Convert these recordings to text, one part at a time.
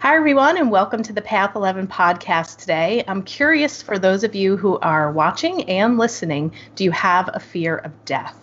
Hi, everyone, and welcome to the Path 11 podcast today. I'm curious, for those of you who are watching and listening, do you have a fear of death?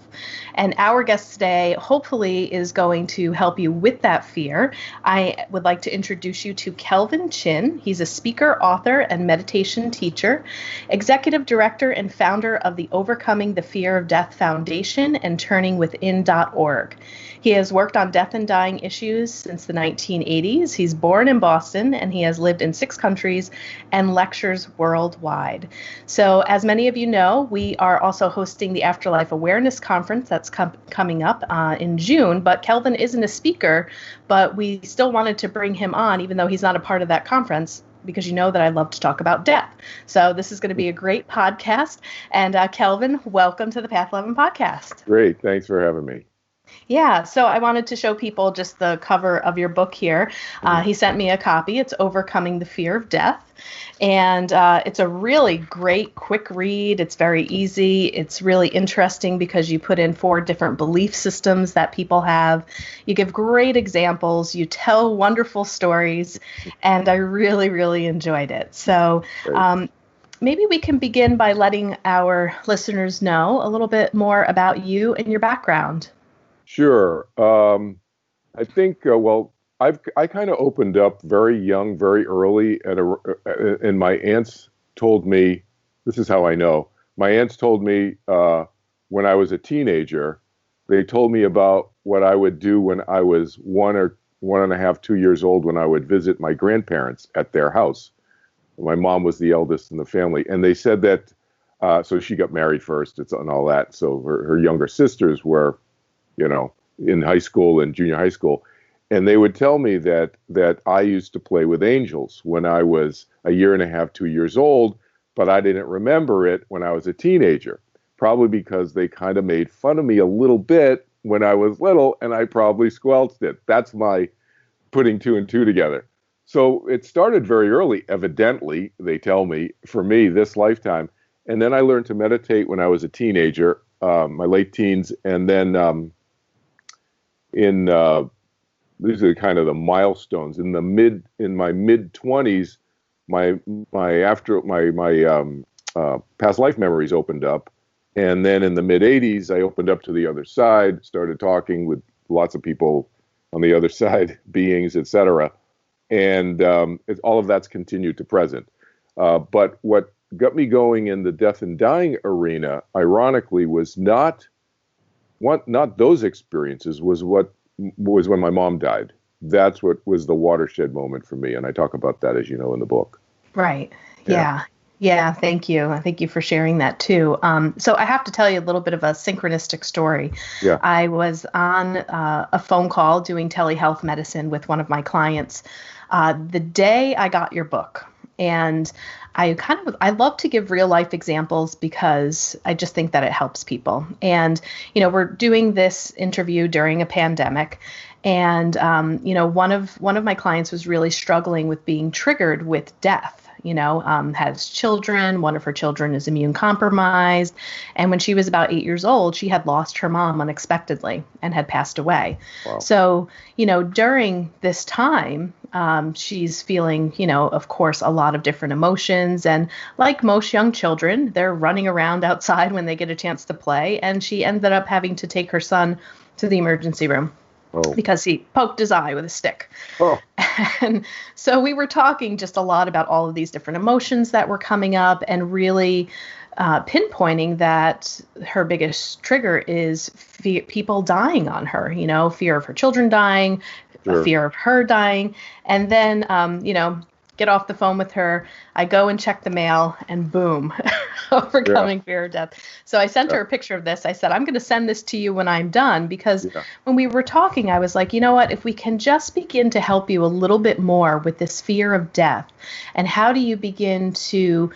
And our guest today, hopefully, is going to help you with that fear. I would like to introduce you to Kelvin H. He's a speaker, author, and meditation teacher, executive director and founder of the Overcoming the Fear of Death Foundation and turningwithin.org. He has worked on death and dying issues since the 1980s. He's born in Boston, and he has lived in 6 countries and lectures worldwide. So, as many of you know, we are also hosting the Afterlife Awareness Conference that's coming up in June. But Kelvin isn't a speaker, but we still wanted to bring him on, even though he's not a part of that conference, because you know that I love to talk about death. So this is going to be a great podcast. And Kelvin, welcome to the Path 11 podcast. Great. Thanks for having me. Yeah, so I wanted to show people just the cover of your book here. He sent me a copy. It's Overcoming the Fear of Death. And it's a really great, quick read. It's very easy. It's really interesting because you put in 4 different belief systems that people have. You give great examples. You tell wonderful stories. And I really, really enjoyed it. So maybe we can begin by letting our listeners know a little bit more about you and your background. Sure. I think, I kind of opened up very young, very early, and my aunts told me, this is how I know, my aunts told me when I was a teenager, they told me about what I would do when I was 1 or 1.5, 2 years old, when I would visit my grandparents at their house. My mom was the eldest in the family, and they said that, so she got married first and all that, so her younger sisters were, in high school and junior high school. And they would tell me that I used to play with angels when I was 1.5, 2 years old, but I didn't remember it when I was a teenager, probably because they kind of made fun of me a little bit when I was little, and I probably squelched it. That's my putting 2 and 2 together. So it started very early, evidently, they tell me, for me, this lifetime. And then I learned to meditate when I was a teenager, my late teens, and then these are kind of the milestones. In my mid-20s, my past life memories opened up, and then in the mid-80s, I opened up to the other side, started talking with lots of people on the other side, beings, etc. And all of that's continued to present. But what got me going in the death and dying arena, ironically, was not those experiences, was when my mom died. That's what was the watershed moment for me. And I talk about that, as you know, in the book. Right. Yeah. Thank you. Thank you for sharing that too. So I have to tell you a little bit of a synchronistic story. Yeah. I was on a phone call doing telehealth medicine with one of my clients the day I got your book. And I love to give real life examples because I just think that it helps people. And, we're doing this interview during a pandemic. And, one of my clients was really struggling with being triggered with death. Has children. One of her children is immune compromised. And when she was about 8 years old, she had lost her mom unexpectedly and had passed away. Wow. So, during this time, she's feeling, of course, a lot of different emotions. And like most young children, they're running around outside when they get a chance to play. And she ended up having to take her son to the emergency room. Oh. Because he poked his eye with a stick. Oh. And so we were talking just a lot about all of these different emotions that were coming up, and really pinpointing that her biggest trigger is people dying on her, fear of her children dying, Sure. a fear of her dying. And then, get off the phone with her. I go and check the mail, and boom, overcoming fear of death. So I sent her a picture of this. I said, I'm going to send this to you when I'm done, because when we were talking, I was like, you know what, if we can just begin to help you a little bit more with this fear of death, and how do you begin to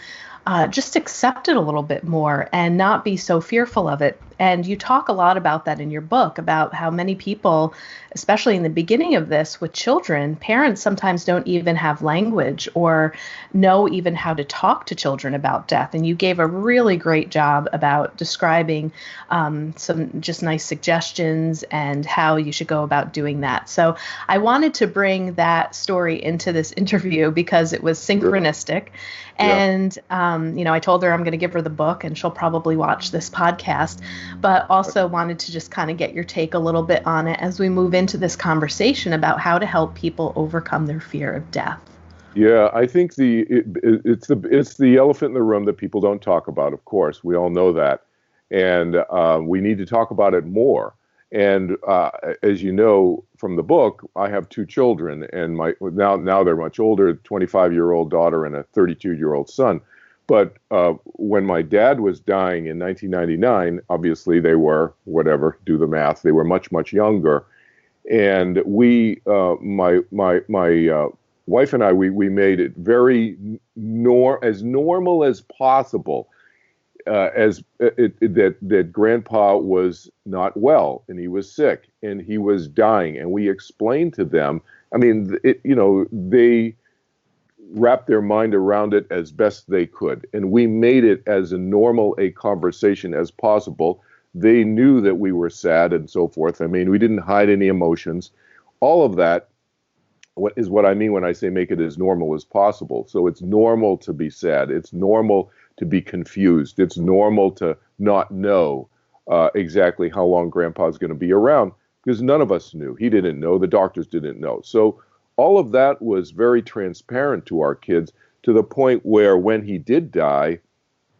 just accept it a little bit more and not be so fearful of it, And you talk a lot about that in your book, about how many people, especially in the beginning of this with children, parents sometimes don't even have language or know even how to talk to children about death. And you gave a really great job about describing some just nice suggestions and how you should go about doing that. So I wanted to bring that story into this interview because it was synchronistic. And, I told her I'm going to give her the book and she'll probably watch this podcast, but also wanted to just kind of get your take a little bit on it as we move into this conversation about how to help people overcome their fear of death. Yeah, I think it's the elephant in the room that people don't talk about, of course. We all know that. And we need to talk about it more. And as you know from the book, I have two children, and now they're much older, a 25-year-old daughter and a 32-year-old son. But when my dad was dying in 1999, obviously they were, whatever, do the math, they were much, much younger. And my wife and I, we made it very as normal as possible. That Grandpa was not well and he was sick and he was dying, and we explained to them. I mean, they wrapped their mind around it as best they could, and we made it as normal a conversation as possible. They knew that we were sad and so forth. I mean, we didn't hide any emotions. All of that what I mean when I say make it as normal as possible. So it's normal to be sad. It's normal to be confused. It's normal to not know exactly how long Grandpa's going to be around, because none of us knew. He didn't know. The doctors didn't know. So all of that was very transparent to our kids, to the point where when he did die,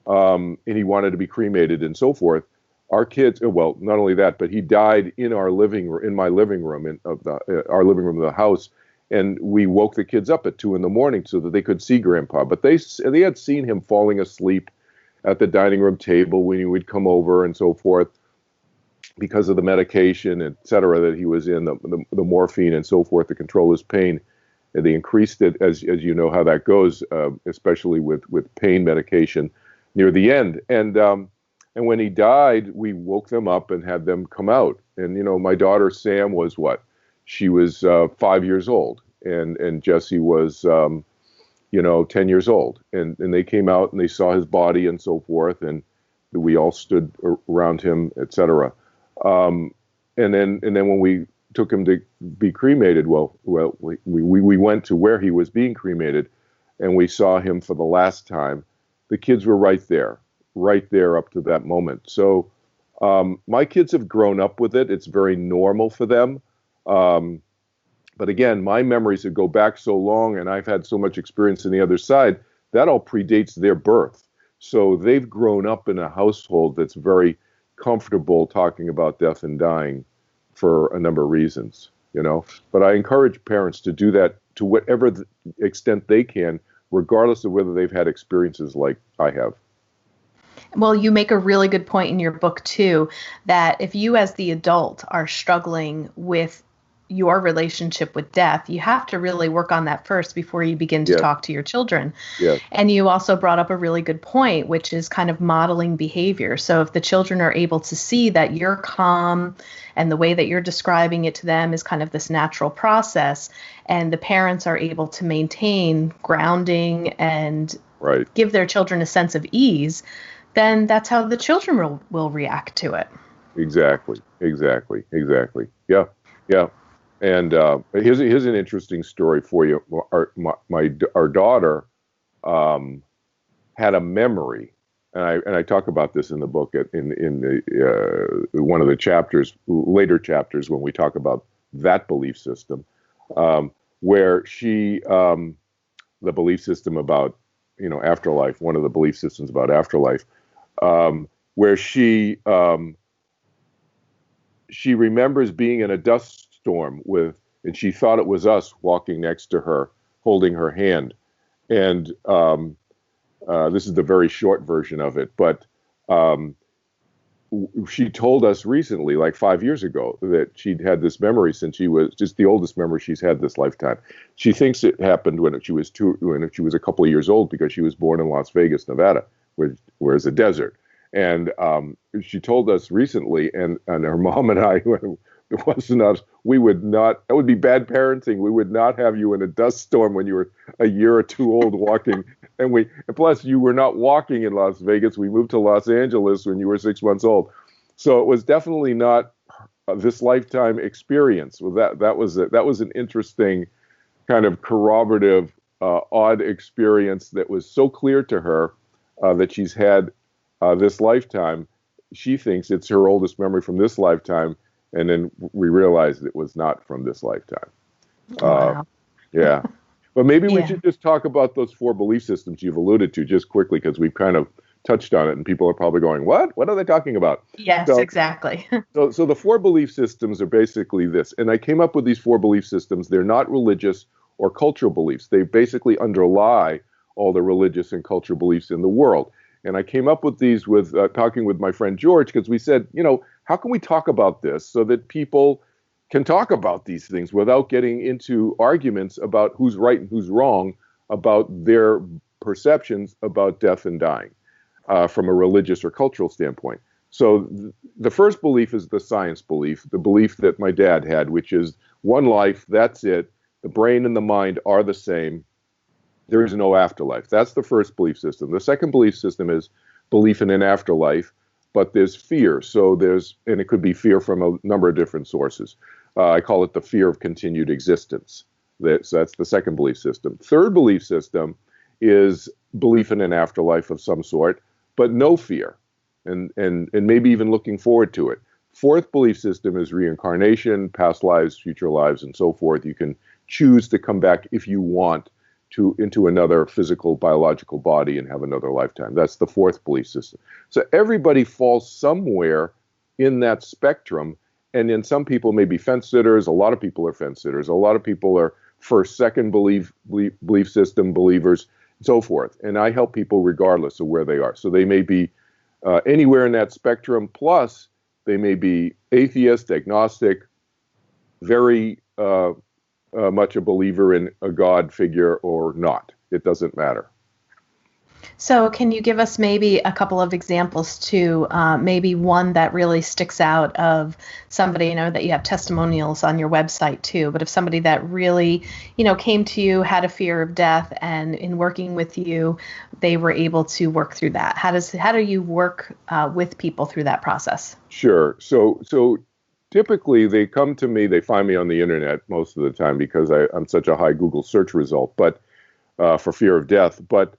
and he wanted to be cremated and so forth, our kids, well, not only that, but he died in my living room, our living room of the house. And we woke the kids up at 2 a.m. so that they could see Grandpa. But they had seen him falling asleep at the dining room table when he would come over and so forth, because of the medication, et cetera, that he was in, the morphine and so forth to control his pain. And they increased it, as you know how that goes, especially with pain medication near the end. And when he died, we woke them up and had them come out. And, my daughter Sam was what? She was 5 years old, and Jesse was, 10 years old. And they came out and they saw his body and so forth, and we all stood around him, et cetera. And then when we took him to be cremated, we went to where he was being cremated, and we saw him for the last time. The kids were right there up to that moment. So my kids have grown up with it. It's very normal for them. But again, my memories that go back so long, and I've had so much experience on the other side, that all predates their birth. So they've grown up in a household that's very comfortable talking about death and dying for a number of reasons, But I encourage parents to do that to whatever extent they can, regardless of whether they've had experiences like I have. Well, you make a really good point in your book, too, that if you as the adult are struggling with your relationship with death, you have to really work on that first before you begin to talk to your children. Yes. And you also brought up a really good point, which is kind of modeling behavior. So if the children are able to see that you're calm and the way that you're describing it to them is kind of this natural process, and the parents are able to maintain grounding and give their children a sense of ease, then that's how the children will react to it. Exactly. Yeah. And here's an interesting story for you. Our daughter had a memory, and I talk about this in the book in the one of the chapters, later chapters, when we talk about that belief system, where she the belief system about afterlife, one of the belief systems about afterlife, where she remembers being in a dust storm and she thought it was us walking next to her, holding her hand. And this is the very short version of it, but she told us recently, like 5 years ago, that she'd had this memory since she was just the oldest memory she's had this lifetime. She thinks it happened when she was a couple of years old, because she was born in Las Vegas, Nevada, where it's a desert. And she told us recently, and her mom and I, it wasn't us, we would not, that would be bad parenting. We would not have you in a dust storm when you were a year or two old walking. And plus you were not walking in Las Vegas. We moved to Los Angeles when you were 6 months old. So it was definitely not this lifetime experience. Well, that was an interesting kind of corroborative, odd experience that was so clear to her that she's had this lifetime. She thinks it's her oldest memory from this lifetime, and then we realized it was not from this lifetime. Wow. Yeah. But maybe we Yeah. should just talk about those 4 belief systems you've alluded to just quickly, because we've kind of touched on it, and people are probably going, what? What are they talking about? Yes, So- exactly. So the 4 belief systems are basically this, and I came up with these 4 belief systems. They're not religious or cultural beliefs. They basically underlie all the religious and cultural beliefs in the world. And I came up with these with talking with my friend George, because we said, how can we talk about this so that people can talk about these things without getting into arguments about who's right and who's wrong about their perceptions about death and dying from a religious or cultural standpoint. So the first belief is the science belief, the belief that my dad had, which is one life, that's it. The brain and the mind are the same. There is no afterlife. That's the first belief system. The second belief system is belief in an afterlife, but there's fear. And it could be fear from a number of different sources. I call it the fear of continued existence. So that's the second belief system. Third belief system is belief in an afterlife of some sort, but no fear, and maybe even looking forward to it. Fourth belief system is reincarnation, past lives, future lives, and so forth. You can choose to come back if you want into another physical, biological body and have another lifetime. That's the fourth belief system. So everybody falls somewhere in that spectrum. And then some people may be fence sitters. A lot of people are fence sitters. A lot of people are first, second belief system believers, and so forth. And I help people regardless of where they are. So they may be anywhere in that spectrum. Plus, they may be atheist, agnostic, very much a believer in a God figure or not. It doesn't matter. So can you give us maybe a couple of examples too, maybe one that really sticks out of somebody, that you have testimonials on your website too, but if somebody that really, came to you, had a fear of death, and in working with you, they were able to work through that. How do you work with people through that process? Sure. So typically they come to me, they find me on the internet most of the time because I'm such a high Google search result, but for fear of death. But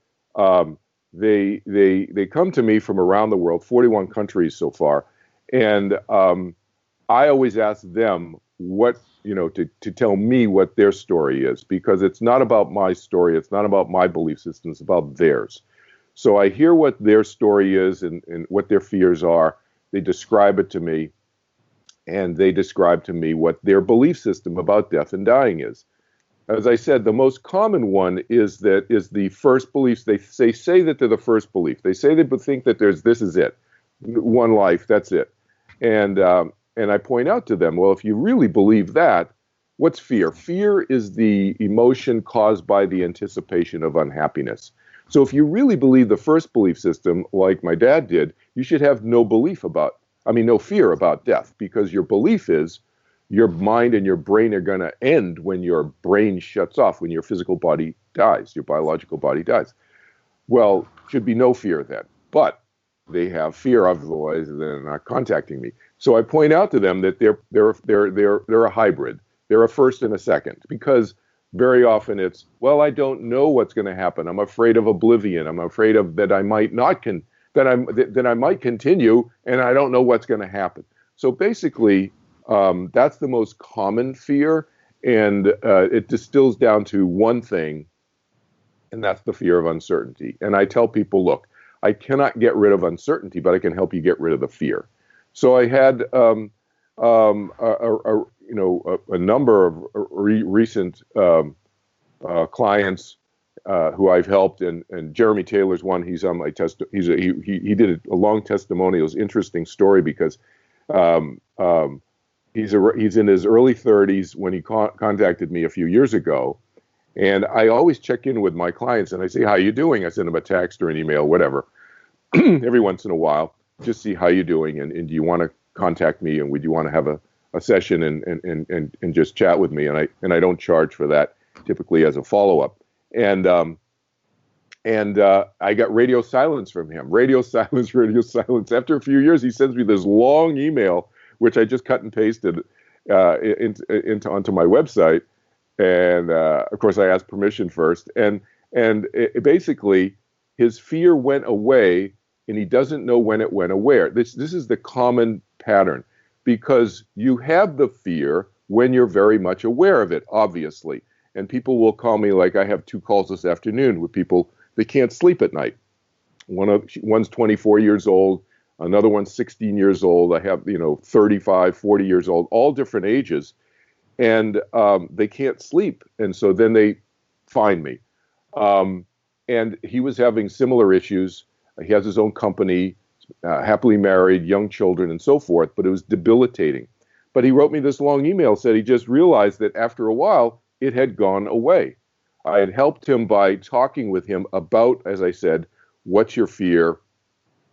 they come to me from around the world, 41 countries so far, and I always ask them what to tell me what their story is, because it's not about my story, it's not about my belief system, it's about theirs. So I hear what their story is and what their fears are. They describe it to me, and they describe to me what their belief system about death and dying is. As I said, the most common one is the first beliefs. They say that they're the first belief. They say they think that this is it, one life, that's it. And I point out to them, well, if you really believe that, what's fear? Fear is the emotion caused by the anticipation of unhappiness. So if you really believe the first belief system, like my dad did, you should have no fear about death, because your belief is your mind and your brain are going to end when your brain shuts off, when your physical body dies, your biological body dies. Well, should be no fear then. But they have fear, otherwise they're not contacting me. So I point out to them that they're a hybrid. They're a first and a second, because very often it's, well, I don't know what's going to happen. I'm afraid of oblivion. I'm afraid of that I might not that I might continue, and I don't know what's going to happen. So basically, that's the most common fear, and it distills down to one thing, and that's the fear of uncertainty. And I tell people, look, I cannot get rid of uncertainty, but I can help you get rid of the fear. So I had a number of recent clients who I've helped, and Jeremy Taylor's one. He's on my he did a long testimonial. It was an interesting story because he's in his early 30s when he contacted me a few years ago, and I always check in with my clients and I say, "How you doing?" I send them a text or an email, whatever, every once in a while. just see how you're doing, and do you want to contact me, and would you want to have a session and just chat with me? And I don't charge for that, typically as a follow-up. And I got radio silence from him. Radio silence, radio silence. After a few years, he sends me this long email, which I just cut and pasted onto my website. And of course, I asked permission first. And basically, his fear went away, and he doesn't know when it went away. This is the common pattern, because you have the fear when you're very much aware of it, obviously. And people will call me, like I have 2 calls this afternoon with people. They can't sleep at night. One's 24 years old, another one's 16 years old. I have, 35, 40 years old, all different ages, and they can't sleep. And so then they find me. And he was having similar issues. He has his own company, happily married, young children, and so forth, but it was debilitating. But he wrote me this long email, said he just realized that after a while, it had gone away. I had helped him by talking with him about, as I said, what's your fear?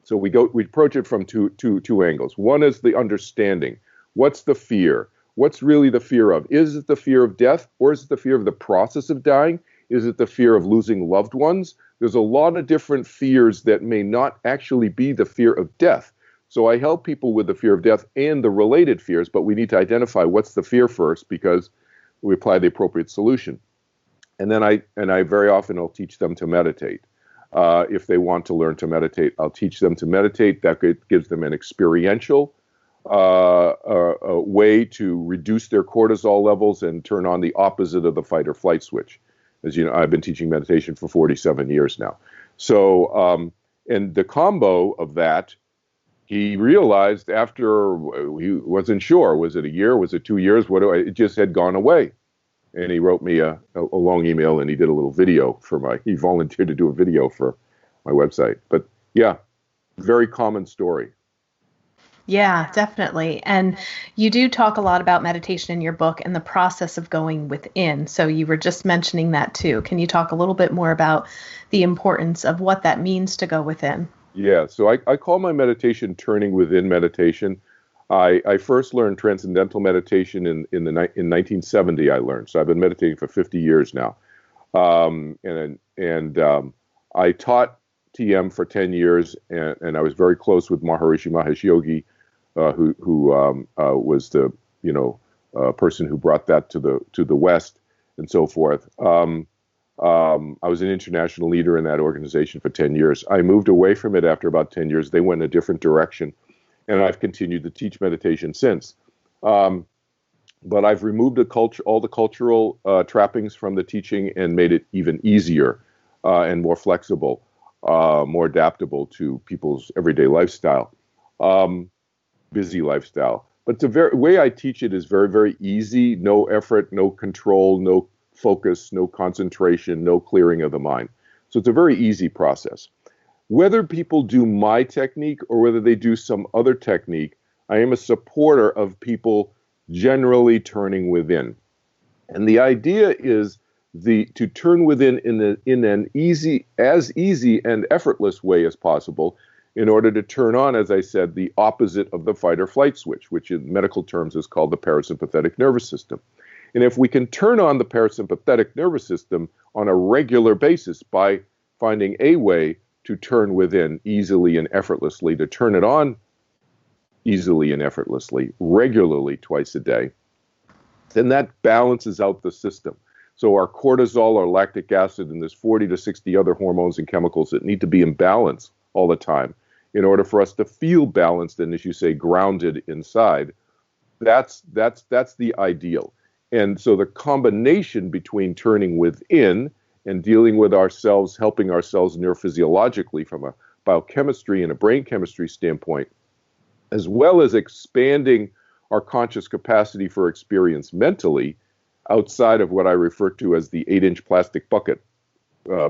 So we approach it from two angles. One is the understanding. What's the fear? What's really the fear of? Is it the fear of death, or is it the fear of the process of dying? Is it the fear of losing loved ones? There's a lot of different fears that may not actually be the fear of death. So I help people with the fear of death and the related fears, but we need to identify what's the fear first, because we apply the appropriate solution. And then I very often will teach them to meditate. If they want to learn to meditate, I'll teach them to meditate. That gives them an experiential a way to reduce their cortisol levels and turn on the opposite of the fight or flight switch. As you know, I've been teaching meditation for 47 years now. So, and the combo of that, he realized after, he wasn't sure, was it a year, was it 2 years, it just had gone away. And he wrote me a long email, and he did a little video he volunteered to do a video for my website. But yeah, very common story. Yeah, definitely. And you do talk a lot about meditation in your book and the process of going within. So you were just mentioning that too. Can you talk a little bit more about the importance of what that means to go within? Yeah, so I call my meditation turning within meditation. I first learned transcendental meditation in 1970. I learned, so I've been meditating for 50 years now, and I taught TM for 10 years, and I was very close with Maharishi Mahesh Yogi, who was the person who brought that to the West and so forth. I was an international leader in that organization for 10 years. I moved away from it after about 10 years. They went in a different direction, and I've continued to teach meditation since. But I've removed all the cultural trappings from the teaching and made it even easier and more flexible, more adaptable to people's everyday lifestyle, busy lifestyle. But the way I teach it is very, very easy, no effort, no control, no focus, no concentration, no clearing of the mind. So it's a very easy process. Whether people do my technique or whether they do some other technique, I am a supporter of people generally turning within. And the idea is to turn within in an easy and effortless way as possible, in order to turn on, as I said, the opposite of the fight or flight switch, which in medical terms is called the parasympathetic nervous system. And if we can turn on the parasympathetic nervous system on a regular basis by finding a way to turn within easily and effortlessly, to turn it on easily and effortlessly, regularly twice a day, then that balances out the system. So our cortisol, our lactic acid, and there's 40 to 60 other hormones and chemicals that need to be in balance all the time in order for us to feel balanced and, as you say, grounded inside. That's the ideal. And so the combination between turning within and dealing with ourselves, helping ourselves neurophysiologically from a biochemistry and a brain chemistry standpoint, as well as expanding our conscious capacity for experience mentally outside of what I refer to as the 8-inch plastic bucket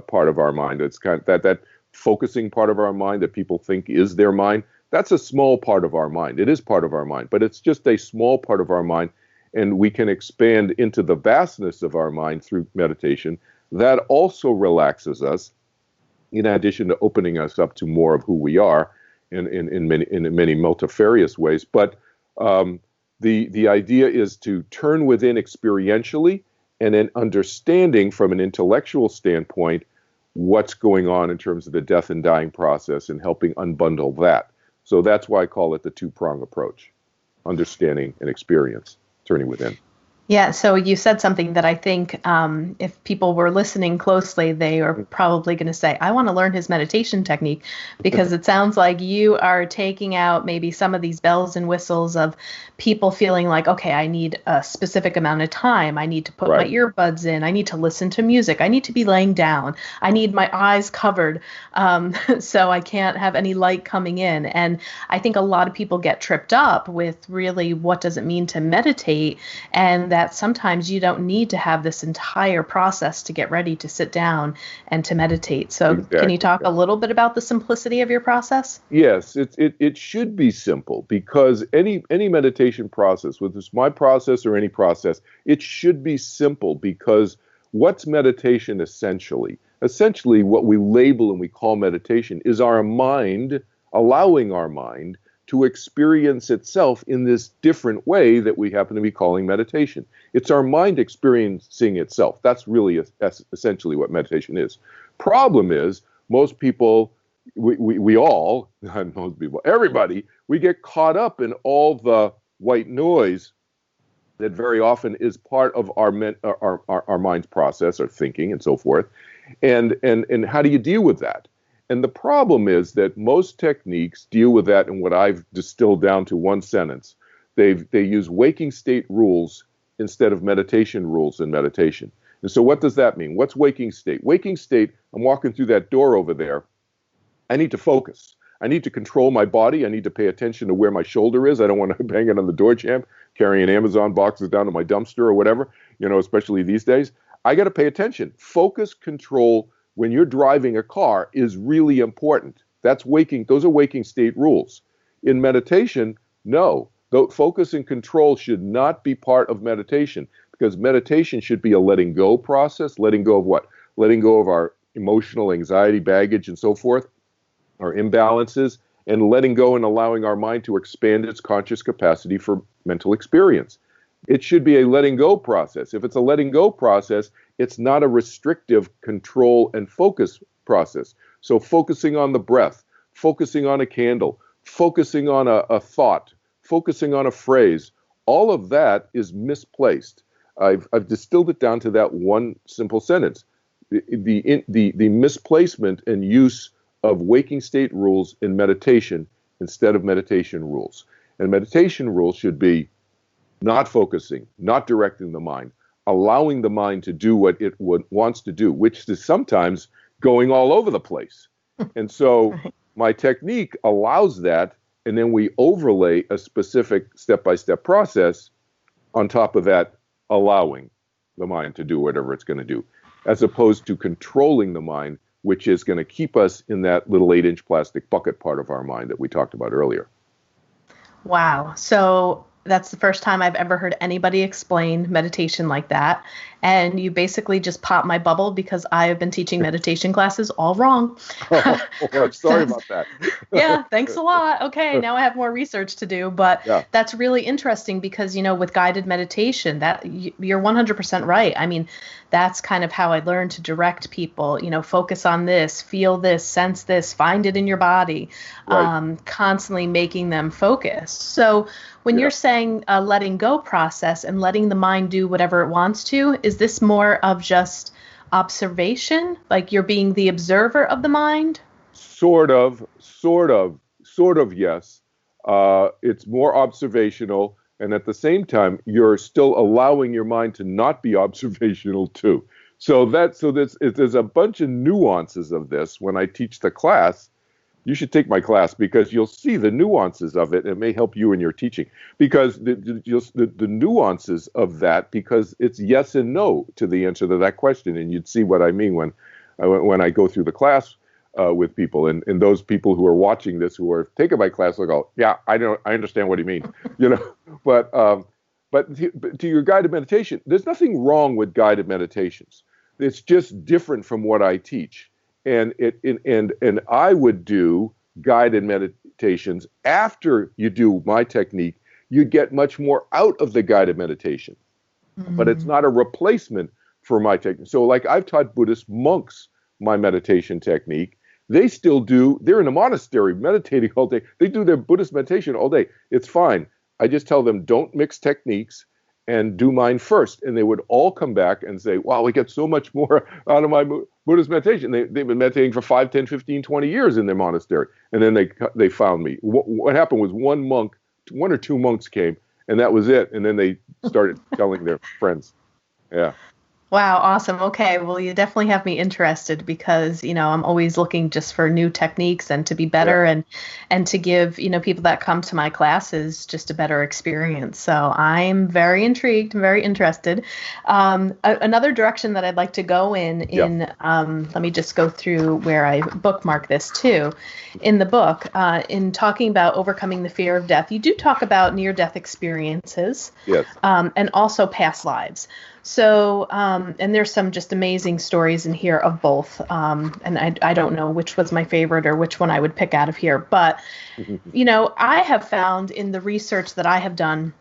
part of our mind. It's kind of that focusing part of our mind that people think is their mind. That's a small part of our mind. It is part of our mind, but it's just a small part of our mind, and we can expand into the vastness of our mind through meditation. That also relaxes us, in addition to opening us up to more of who we are. in many multifarious ways. But the idea is to turn within experientially and then understanding from an intellectual standpoint what's going on in terms of the death and dying process and helping unbundle that. So that's why I call it the two-prong approach: understanding and experience, turning within. Yeah, so you said something that I think if people were listening closely, they are probably going to say, I want to learn his meditation technique, because it sounds like you are taking out maybe some of these bells and whistles of people feeling like, okay, I need a specific amount of time. I need to put my earbuds in. I need to listen to music. I need to be laying down. I need my eyes covered so I can't have any light coming in. And I think a lot of people get tripped up with really what does it mean to meditate, and that sometimes you don't need to have this entire process to get ready to sit down and to meditate. So Can you talk a little bit about the simplicity of your process? Yes, it should be simple, because any meditation process, whether it's my process or any process, it should be simple, because what's meditation essentially? Essentially, what we label and we call meditation is our mind, allowing our mind to experience itself in this different way that we happen to be calling meditation. It's our mind experiencing itself. That's essentially what meditation is. Problem is, most people, we all, not most people, everybody, we get caught up in all the white noise that very often is part of our mind's process, our thinking and so forth. And how do you deal with that? And the problem is that most techniques deal with that in what I've distilled down to one sentence. They use waking state rules instead of meditation rules in meditation. And so what does that mean? What's waking state? Waking state, I'm walking through that door over there. I need to focus. I need to control my body. I need to pay attention to where my shoulder is. I don't want to bang it on the door jamb, carrying Amazon boxes down to my dumpster or whatever, especially these days. I got to pay attention. Focus, control, when you're driving a car is really important. Those are waking state rules. In meditation, no. Focus and control should not be part of meditation, because meditation should be a letting go process. Letting go of what? Letting go of our emotional anxiety baggage and so forth, our imbalances, and letting go and allowing our mind to expand its conscious capacity for mental experience. It should be a letting go process. If it's a letting go process, it's not a restrictive control and focus process. So focusing on the breath, focusing on a candle, focusing on a thought, focusing on a phrase, all of that is misplaced. I've distilled it down to that one simple sentence. The misplacement and use of waking state rules in meditation instead of meditation rules. And meditation rules should be not focusing, not directing the mind, allowing the mind to do what it wants to do, which is sometimes going all over the place. And so my technique allows that, and then we overlay a specific step-by-step process on top of that, allowing the mind to do whatever it's going to do, as opposed to controlling the mind, which is going to keep us in that little 8-inch plastic bucket part of our mind that we talked about earlier. Wow. So that's the first time I've ever heard anybody explain meditation like that. And you basically just popped my bubble, because I have been teaching meditation classes all wrong. I'm sorry about that. Yeah, thanks a lot. Okay, now I have more research to do. But That's really interesting, because, with guided meditation, that you're 100% right. I mean, that's kind of how I learned to direct people, focus on this, feel this, sense this, find it in your body, constantly making them focus. So when you're saying a letting go process and letting the mind do whatever it wants to, is this more of just observation? Like you're being the observer of the mind? Sort of, yes. It's more observational. And at the same time, you're still allowing your mind to not be observational too. So there's a bunch of nuances of this when I teach the class. You should take my class, because you'll see the nuances of it. It may help you in your teaching, because the nuances of that, because it's yes and no to the answer to that question. And you'd see what I mean when I go through the class with people, and those people who are watching this, who are taking my class, will go, yeah, I understand what he means, But to your guided meditation, there's nothing wrong with guided meditations. It's just different from what I teach. And I would do guided meditations after you do my technique, you get much more out of the guided meditation. But it's not a replacement for my technique. So like I've taught Buddhist monks my meditation technique. They still do, they're in a monastery meditating all day. They do their Buddhist meditation all day. It's fine. I just tell them, don't mix techniques and do mine first. And they would all come back and say, wow, we get so much more out of my Buddhist meditation. They've been meditating for 5, 10, 15, 20 years in their monastery. And then they found me. What happened was one or two monks came, and that was it. And then they started telling their friends. Yeah. Wow, awesome. Okay, well, you definitely have me interested because, I'm always looking just for new techniques and to be better and to give, people that come to my classes just a better experience. So I'm very intrigued, very interested. Another direction that I'd like to go let me just go through where I bookmark this too. In the book, in talking about overcoming the fear of death, you do talk about near-death experiences, yes, and also past lives. So, and there's some just amazing stories in here of both. And I don't know which was my favorite or which one I would pick out of here. But, I have found in the research that I have done,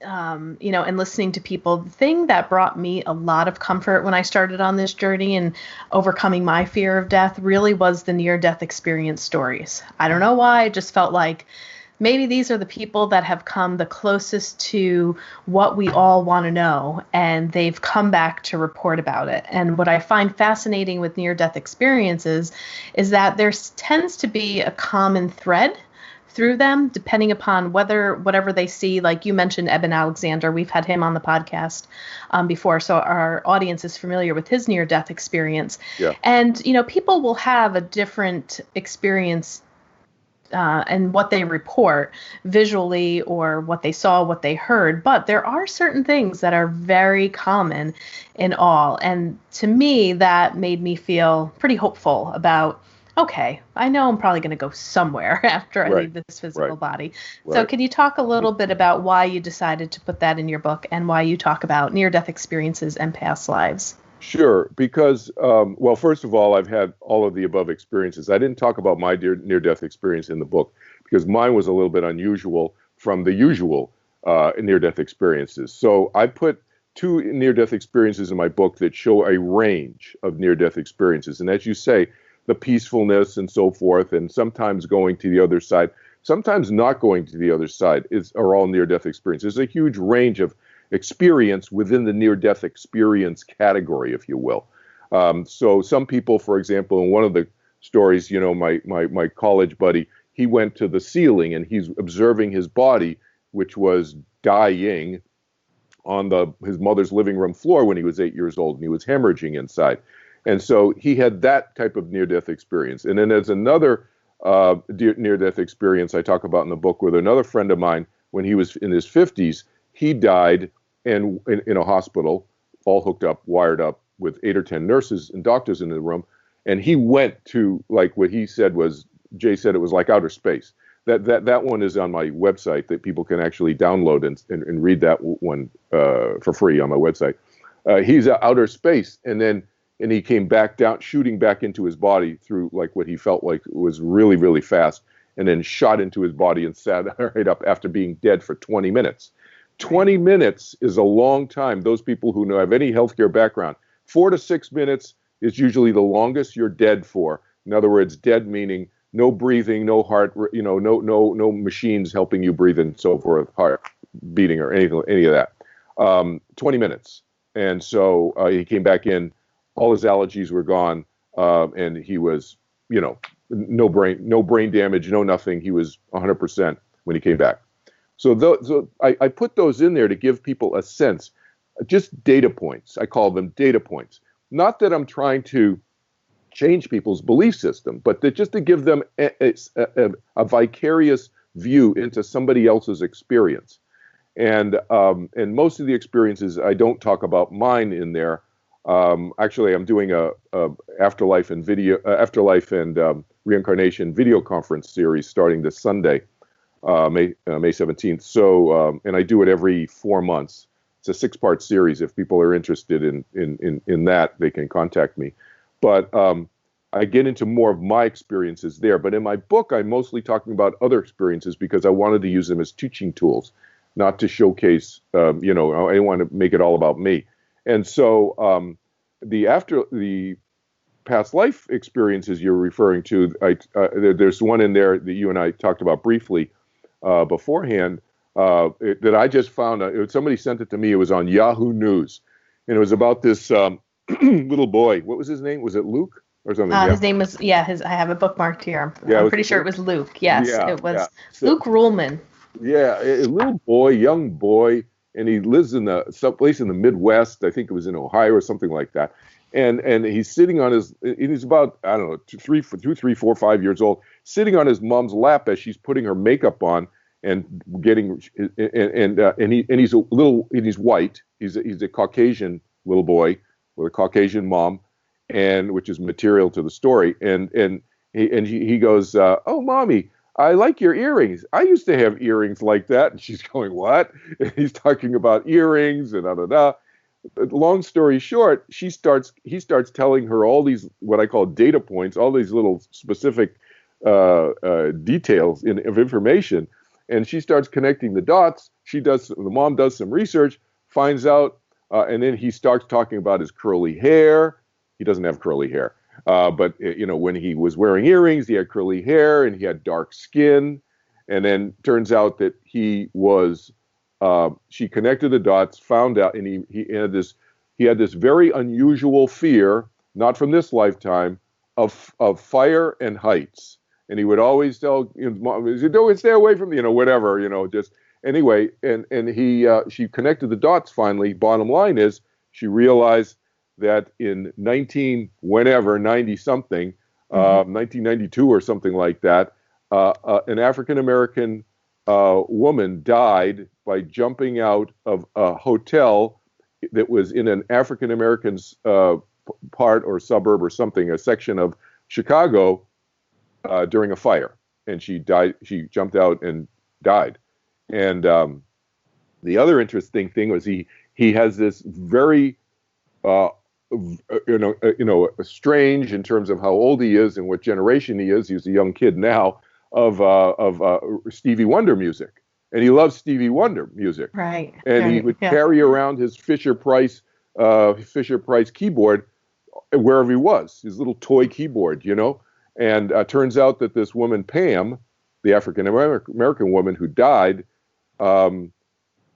and listening to people, the thing that brought me a lot of comfort when I started on this journey and overcoming my fear of death really was the near-death experience stories. I don't know why. I just felt like maybe these are the people that have come the closest to what we all want to know, and they've come back to report about it. And what I find fascinating with near-death experiences is that there tends to be a common thread through them, depending upon whatever they see. Like you mentioned, Eben Alexander, we've had him on the podcast before, so our audience is familiar with his near-death experience. Yeah. And, people will have a different experience and what they report visually or what they saw, what they heard. But there are certain things that are very common in all. And to me, that made me feel pretty hopeful about, okay, I know I'm probably going to go somewhere after I leave this physical body. So can you talk a little bit about why you decided to put that in your book and why you talk about near-death experiences and past lives? Sure, because, well, first of all, I've had all of the above experiences. I didn't talk about my near-death experience in the book because mine was a little bit unusual from the usual near-death experiences. So I put 2 near-death experiences in my book that show a range of near-death experiences. And as you say, the peacefulness and so forth, and sometimes going to the other side, sometimes not going to the other side are all near-death experiences. There's a huge range of experience within the near-death experience category, if you will. So some people, for example, in one of the stories, my college buddy, he went to the ceiling and he's observing his body, which was dying on his mother's living room floor when he was 8 years old, and he was hemorrhaging inside. And so he had that type of near-death experience. And then there's another near-death experience I talk about in the book with another friend of mine when he was in his 50s. He died in a hospital, all hooked up, wired up with 8 or 10 nurses and doctors in the room. And he went to, like what he said was, Jay said it was like outer space. That one is on my website that people can actually download and read that one for free on my website. He's outer space, and he came back down, shooting back into his body through like what he felt like was really, really fast, and then shot into his body and sat right up after being dead for 20 minutes. 20 minutes is a long time. Those people who have any healthcare background, 4 to 6 minutes is usually the longest you're dead for. In other words, dead meaning no breathing, no heart, no machines helping you breathe and so forth, heart beating or any of that. 20 minutes. And so he came back in, all his allergies were gone, and he was, no brain damage, no nothing. He was 100% when he came back. So I put those in there to give people a sense, just data points. I call them data points. Not that I'm trying to change people's belief system, but just to give them a vicarious view into somebody else's experience. And most of the experiences, I don't talk about mine in there. Actually, I'm doing a afterlife and reincarnation video conference series starting this Sunday. May 17th. So, and I do it every 4 months. It's a 6-part series. If people are interested in that, they can contact me. But I get into more of my experiences there. But in my book, I'm mostly talking about other experiences because I wanted to use them as teaching tools, not to showcase, I didn't want to make it all about me. And so the past life experiences you're referring to, there's one in there that you and I talked about briefly beforehand that I just found. Somebody sent it to me. It was on Yahoo News, and it was about this little boy. What was his name? Was it Luke or something? His name was, I have it bookmarked here. I'm pretty sure it was Luke. Yes, it was Luke Ruhlman. Yeah, a little boy, young boy, and he lives in someplace in the Midwest. I think it was in Ohio or something like that. And he's sitting on he's about, I don't know, 3, 4, 5 years old, sitting on his mom's lap as she's putting her makeup on and he's white. He's a Caucasian little boy with a Caucasian mom, and which is material to the story. And he goes, "Oh, mommy, I like your earrings. I used to have earrings like that." And she's going, "What?" And he's talking about earrings and da. Long story short, he starts telling her all these, what I call data points, all these little specific details of information, and she starts connecting the dots. The mom does some research, finds out, and then he starts talking about his curly hair. He doesn't have curly hair, but when he was wearing earrings, he had curly hair and he had dark skin, and then turns out that he was. She connected the dots, found out, and he had this very unusual fear, not from this lifetime, of fire and heights. And he would always tell his mom, "Don't stay away from whatever, just anyway." And she connected the dots finally. Bottom line is, she realized that in 90 something, 1992 or something like that, an African American woman died by jumping out of a hotel that was in an African American's part or suburb or something, a section of Chicago, during a fire, and she died. She jumped out and died. And the other interesting thing was he has this very strange in terms of how old he is and what generation he is. He's a young kid now of Stevie Wonder music. And he loves Stevie Wonder music. Right. And he would carry around his Fisher Price keyboard wherever he was, his little toy keyboard, And turns out that this woman, Pam, the African American woman who died,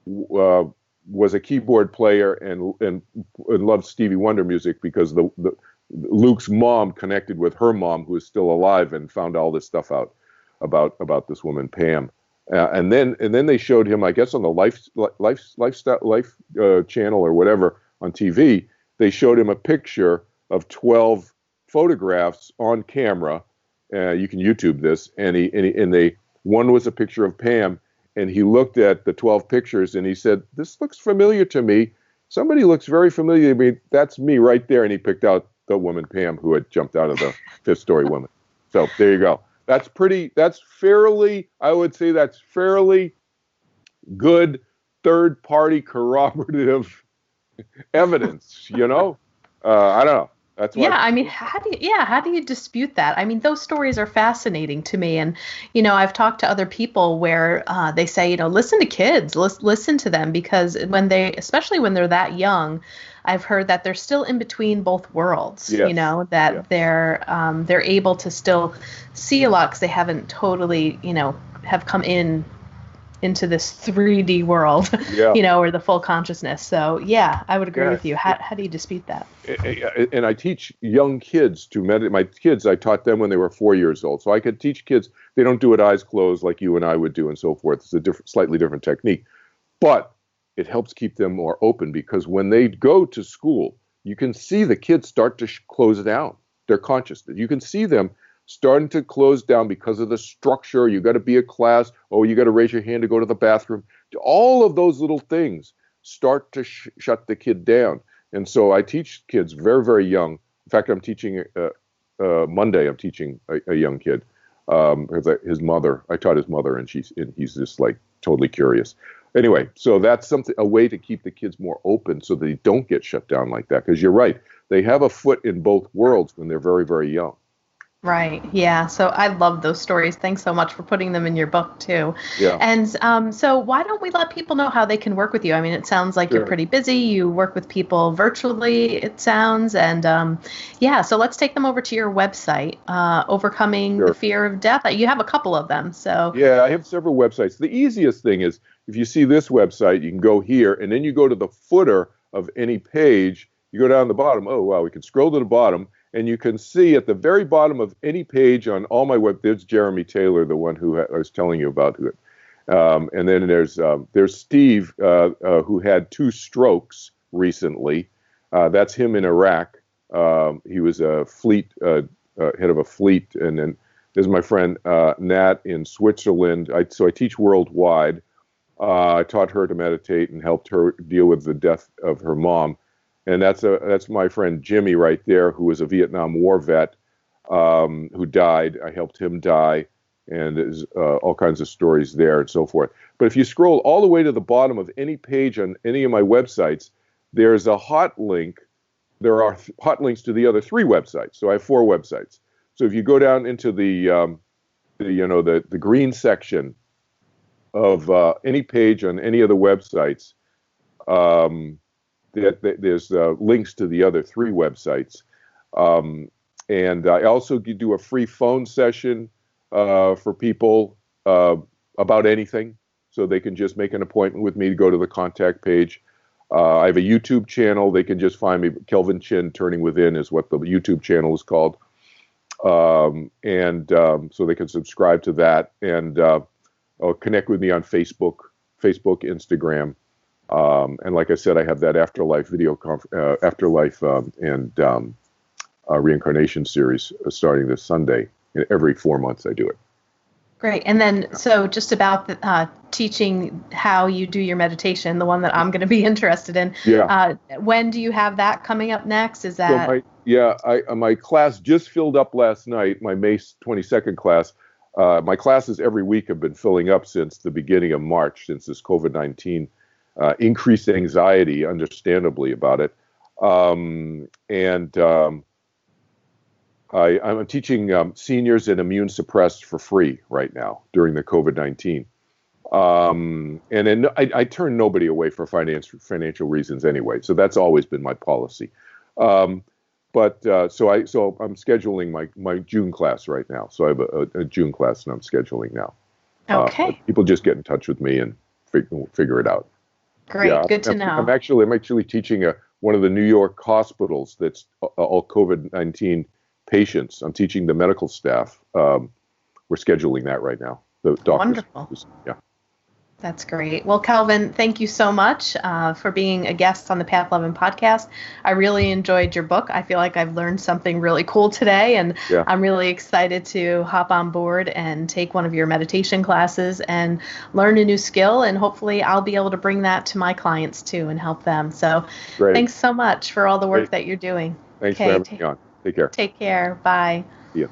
was a keyboard player and loved Stevie Wonder music because Luke's mom connected with her mom, who is still alive, and found all this stuff out about this woman, Pam. And then they showed him, I guess, on the Life channel or whatever on TV. They showed him a picture of 12 photographs on camera. You can YouTube this, and one was a picture of Pam, and he looked at the 12 pictures and he said, "This looks familiar to me. Somebody looks very familiar to me. That's me right there." And he picked out the woman, Pam, who had jumped out of the fifth-story woman. So there you go. I would say that's fairly good third-party corroborative evidence, I don't know. That's why. Yeah, I mean, how do you dispute that? I mean, those stories are fascinating to me. And, I've talked to other people where they say, listen to kids, listen to them, because especially when they're that young, I've heard that they're still in between both worlds, that they're able to still see a lot because they haven't totally, have come into this 3D world, or the full consciousness. So, I would agree with you. How do you dispute that? And I teach young kids to meditate. My kids, I taught them when they were 4 years old. So I could teach kids. They don't do it eyes closed like you and I would do and so forth. It's a slightly different technique. But it helps keep them more open, because when they go to school, you can see the kids start to close down their consciousness. You can see them starting to close down because of the structure. You got to be a class. Oh, you got to raise your hand to go to the bathroom. All of those little things start to shut the kid down. And so I teach kids very, very young. In fact, I'm teaching Monday. I'm teaching a young kid because I taught his mother, and he's just like totally curious. Anyway, so that's a way to keep the kids more open so they don't get shut down like that. Because you're right, they have a foot in both worlds when they're very, very young. Right. Yeah. So I love those stories. Thanks so much for putting them in your book too. Yeah, And so why don't we let people know how they can work with you? I mean, it sounds like you're sure, pretty busy. You work with people virtually, it sounds. And yeah, so let's take them over to your website, Overcoming the sure. Fear of Death. You have a couple of them. So Yeah, I have several websites. The easiest thing is if you see this website, you can go here and then you go to the footer of any page. You go down the bottom. Oh, wow, we can scroll to the bottom and you can see at the very bottom of any page on all my web, there's Jeremy Taylor, the one who I was telling you about. And then there's Steve, who had 2 strokes recently. That's him in Iraq. He was a fleet head of a fleet, and then there's my friend Nat in Switzerland. So I teach worldwide. I taught her to meditate and helped her deal with the death of her mom. And that's my friend Jimmy right there, who was a Vietnam War vet who died. I helped him die, and there's all kinds of stories there and so forth. But if you scroll all the way to the bottom of any page on any of my websites, there's a hot link. There are hot links to the other 3 websites. So I have 4 websites. So if you go down into the green section of any page on any of the websites, there's links to the other 3 websites. And I also do a free phone session for people about anything. So they can just make an appointment with me to go to the contact page. I have a YouTube channel. They can just find me. Kelvin Chin Turning Within is what the YouTube channel is called. So they can subscribe to that and or connect with me on Facebook, Instagram. And like I said, I have that afterlife and reincarnation series starting this Sunday. Every 4 months I do it. great. And then, so just about the, teaching how you do your meditation, the one that I'm going to be interested in. Yeah. When do you have that coming up next? Is that? So my class just filled up last night, my May 22nd class. My classes every week have been filling up since the beginning of March, since this COVID-19 increased anxiety, understandably, about it. I'm teaching seniors and immune suppressed for free right now during the COVID-19. And then I turn nobody away for financial reasons anyway. So that's always been my policy. So I'm scheduling my June class right now. So I have a June class and I'm scheduling now. Okay. People just get in touch with me and figure it out. Great. Yeah, Good to know. I'm actually teaching one of the New York hospitals that's all COVID-19 patients. I'm teaching the medical staff. We're scheduling that right now. The doctors. Wonderful. Yeah. That's great. Well, Kelvin, thank you so much for being a guest on the Path 11 podcast. I really enjoyed your book. I feel like I've learned something really cool today, and Yeah. I'm really excited to hop on board and take one of your meditation classes and learn a new skill, and hopefully I'll be able to bring that to my clients too and help them. So Great. Thanks so much for all the work Great. that you're doing. Thanks for having me on. Take care. Take care. Bye. See ya.